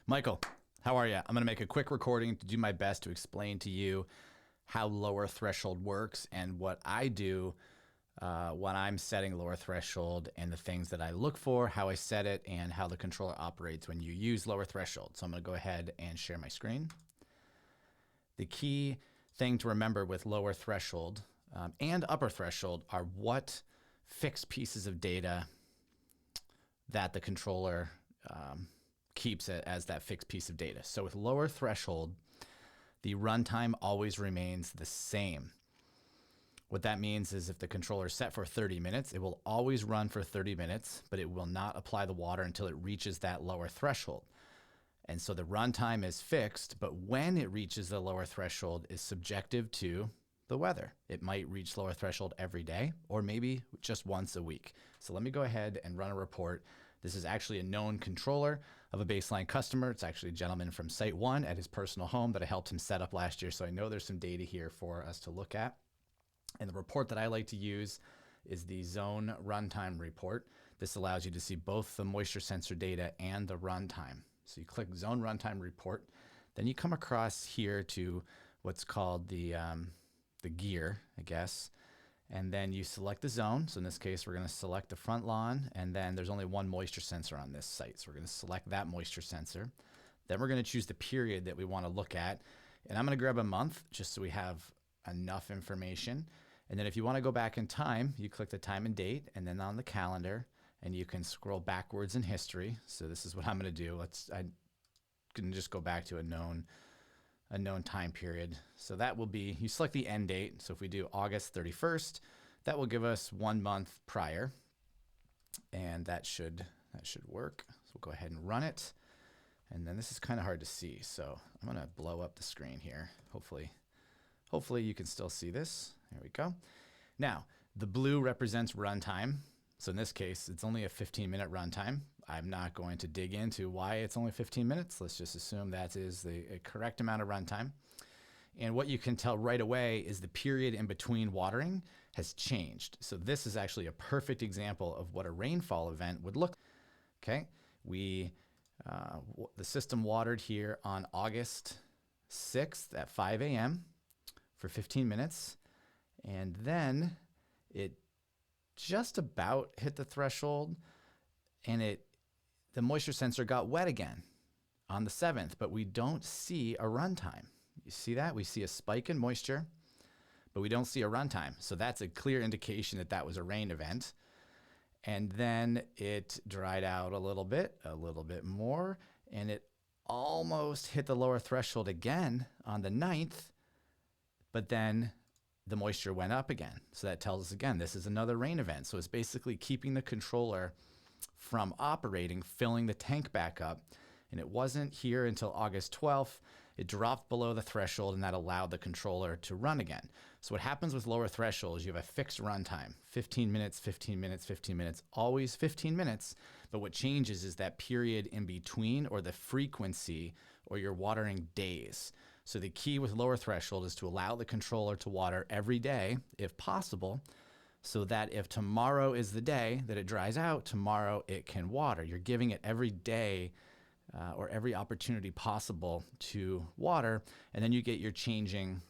Michael, how are you? I'm going to make a quick recording to do my best to explain to you how lower threshold works and what I do when I'm setting lower threshold and the things that I look for, how I set it, and how the controller operates when you use lower threshold. So I'm going to go ahead and share my screen. The key thing to remember with lower threshold and upper threshold are what fixed pieces of data that the controller keeps it as that fixed piece of data. So with lower threshold, the runtime always remains the same. What that means is if the controller is set for 30 minutes, it will always run for 30 minutes, but it will not apply the water until it reaches that lower threshold. And so the runtime is fixed, but when it reaches the lower threshold is subjective to the weather. It might reach lower threshold every day or maybe just once a week. So let me go ahead and run a report. This is actually a known controller of a baseline customer. It's actually a gentleman from Site 1 at his personal home that I helped him set up last year. So I know there's some data here for us to look at. And the report that I like to use is the zone runtime report. This allows you to see both the moisture sensor data and the runtime. So you click zone runtime report, then you come across here to what's called the gear, I guess. And then you select the zone. So in this case, we're going to select the front lawn, and then there's only one moisture sensor on this site. So we're going to select that moisture sensor. Then we're going to choose the period that we want to look at. And I'm going to grab a month just so we have enough information. And then if you want to go back in time, you click the time and date, and then on the calendar, and you can scroll backwards in history. So this is what I'm going to do. I'm going to just go back to a known time period. So that will be, you select the end date. So if we do August 31st, that will give us 1 month prior. And that should work. So we'll go ahead and run it. And then this is kind of hard to see. So I'm going to blow up the screen here. Hopefully you can still see this. There we go. Now, the blue represents runtime. So in this case, it's only a 15-minute runtime. I'm not going to dig into why it's only 15 minutes. Let's just assume that is the correct amount of runtime. And what you can tell right away is the period in between watering has changed. So this is actually a perfect example of what a rainfall event would look like. Okay, the system watered here on August 6th at 5 a.m. for 15 minutes. And then it just about hit the threshold, and the moisture sensor got wet again on the 7th, but we don't see a runtime. You see that? We see a spike in moisture, but we don't see a runtime. So that's a clear indication that that was a rain event. And then it dried out a little bit more, and it almost hit the lower threshold again on the 9th, but then the moisture went up again. So that tells us again, this is another rain event. So it's basically keeping the controller from operating, filling the tank back up. And it wasn't here until August 12th. It dropped below the threshold, and that allowed the controller to run again. So what happens with lower threshold is you have a fixed runtime, 15 minutes, 15 minutes, 15 minutes, always 15 minutes. But what changes is that period in between, or the frequency, or your watering days. So the key with lower threshold is to allow the controller to water every day, if possible, so that if tomorrow is the day that it dries out, tomorrow it can water. You're giving it every day or every opportunity possible to water, and then you get your changing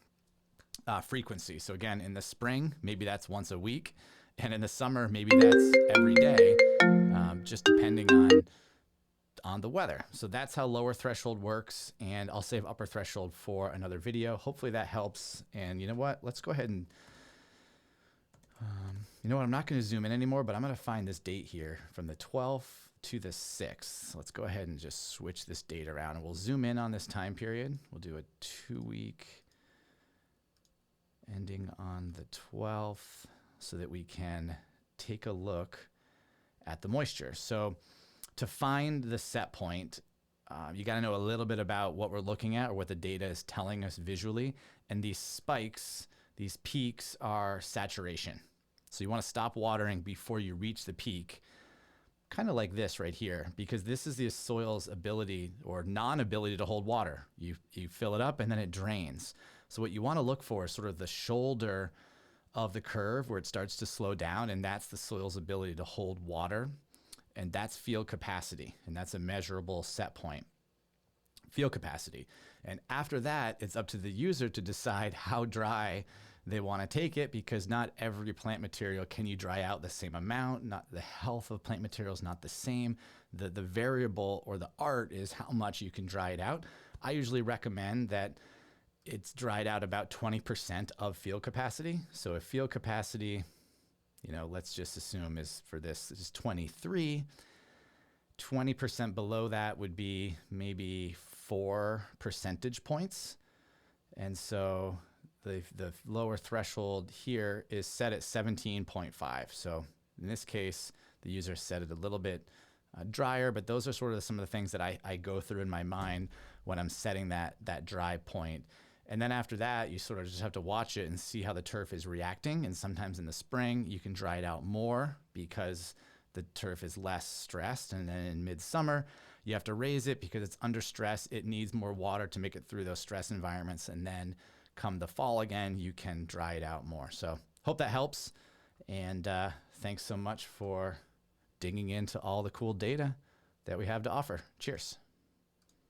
frequency. So again, in the spring, maybe that's once a week, and in the summer, maybe that's every day, just depending on the weather. So that's how lower threshold works, and I'll save upper threshold for another video. Hopefully that helps. And you know what? Let's go ahead and, I'm not going to zoom in anymore, but I'm going to find this date here from the 12th to the 6th. So let's go ahead and just switch this date around, and we'll zoom in on this time period. We'll do a 2-week ending on the 12th so that we can take a look at the moisture. So to find the set point, you got to know a little bit about what we're looking at or what the data is telling us visually. And these spikes, these peaks, are saturation. So you want to stop watering before you reach the peak, kind of like this right here, because this is the soil's ability or non-ability to hold water. You fill it up and then it drains. So what you want to look for is sort of the shoulder of the curve where it starts to slow down, and that's the soil's ability to hold water. And that's field capacity, and that's a measurable set point. field capacity. And after that, it's up to the user to decide how dry they want to take it, because not every plant material can you dry out the same amount. Not the health of plant material is not the same. The variable or the art is how much you can dry it out. I usually recommend that it's dried out about 20% of field capacity. So if field capacity, let's just assume is 23, 20% below that would be maybe 4 percentage points. And so the lower threshold here is set at 17.5. So in this case, the user set it a little bit drier, but those are sort of some of the things that I go through in my mind when I'm setting that dry point. And then after that, you sort of just have to watch it and see how the turf is reacting. And sometimes in the spring, you can dry it out more because the turf is less stressed. And then in midsummer, you have to raise it because it's under stress. It needs more water to make it through those stress environments. And then come the fall again, you can dry it out more. So hope that helps. And thanks so much for digging into all the cool data that we have to offer. Cheers.